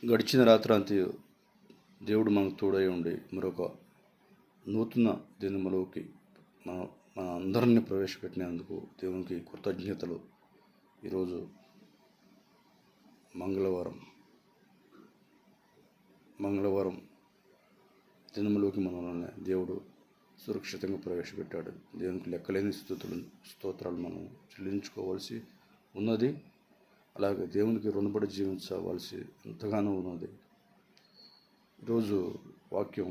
గడిచిన రాత్రంతా దేవుడు మనకు తోడై ఉండి మరొక నూతన దినములోకి మన అందరినీ ప్రవేశపెట్టినందుకు దేవునికి కృతజ్ఞతలు. ఈరోజు మంగళవారం దినములోకి మనల్ని దేవుడు సురక్షితంగా ప్రవేశపెట్టాడు. దేవునికి లెక్కలేని స్తోత్రాలు మనం చెల్లించుకోవాల్సి ఉన్నది. అలాగే దేవునికి రుణపడి జీవించవలసి ఎంతగానో ఉన్నది. ఈరోజు వాక్యం,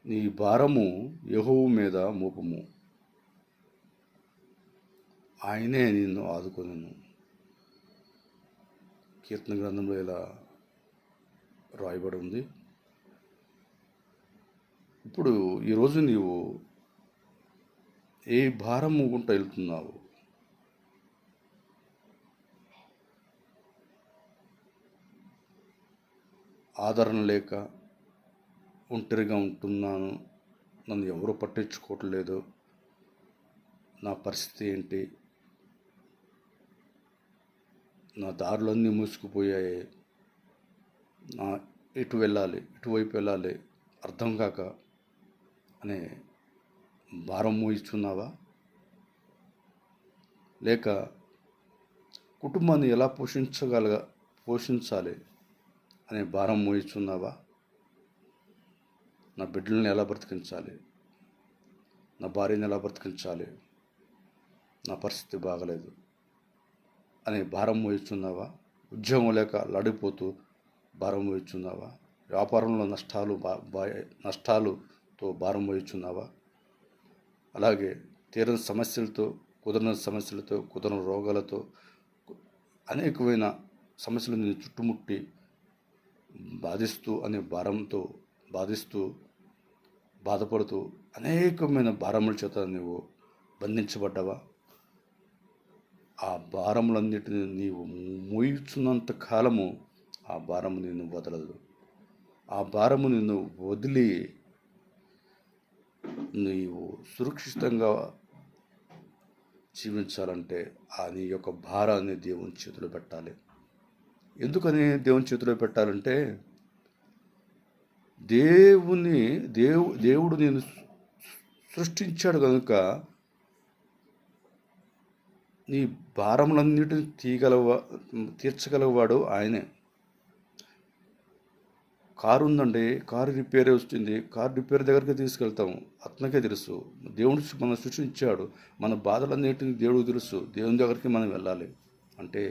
నీ భారము యెహోవా మీద మోపము, ఆయనే నిన్ను ఆదుకొనును. కీర్తన గ్రంథంలో ఇలా రాయబడి ఉంది. ఇప్పుడు ఈరోజు నీవు ఏ భారము గుంట వెళ్తున్నావు? ఆదరణ లేక ఒంటరిగా ఉంటున్నాను, నన్ను ఎవరు పట్టించుకోవట్లేదు, నా పరిస్థితి ఏంటి, నా దారులన్నీ మూసుకుపోయాయి, నా ఎటువైపు వెళ్ళాలి అర్థం కాక అనే భారం మోయిస్తున్నావా? లేక కుటుంబాన్ని ఎలా పోషించాలి అనే భారం మోయిస్తున్నావా? నా బిడ్డలను ఎలా బ్రతికించాలి, నా భార్యను ఎలా బ్రతికించాలి, నా పరిస్థితి బాగలేదు అనే భారం మోయిస్తున్నావా? ఉద్యోగం లేక లడిపోతూ భారం మోయిస్తున్నావా? వ్యాపారంలో నష్టాలతో భారం మోయిస్తున్నావా? అలాగే తీరని సమస్యలతో, కుదరని రోగాలతో, అనేకమైన సమస్యలు నేను చుట్టుముట్టి బాధపడుతూ అనేకమైన భారముల చేత నువ్వు బంధించబడ్డావా? ఆ భారములన్నిటిని నీవు మోయిచున్నంత కాలము ఆ భారము నిన్ను వదలదు. ఆ భారము నిన్ను వదిలి నీవు సురక్షితంగా జీవించాలంటే నీ యొక్క భారాన్ని దేవుని చేతిలో పెట్టాలి. ఎందుకని దేవుని చేతిలో పెట్టాలంటే, దేవుడు నేను సృష్టించాడు కనుక నీ భారములన్నిటిని తీర్చగలవాడు ఆయనే. కారు ఉందండి, కారు రిపేర్ వస్తుంది, కారు రిపేర్ దగ్గరికి తీసుకెళ్తాము, అతనికే తెలుసు. దేవుడు మనం సృష్టించాడు, మన బాధలన్నిటిని దేవుడికి తెలుసు. దేవుని దగ్గరికి మనం వెళ్ళాలి అంటే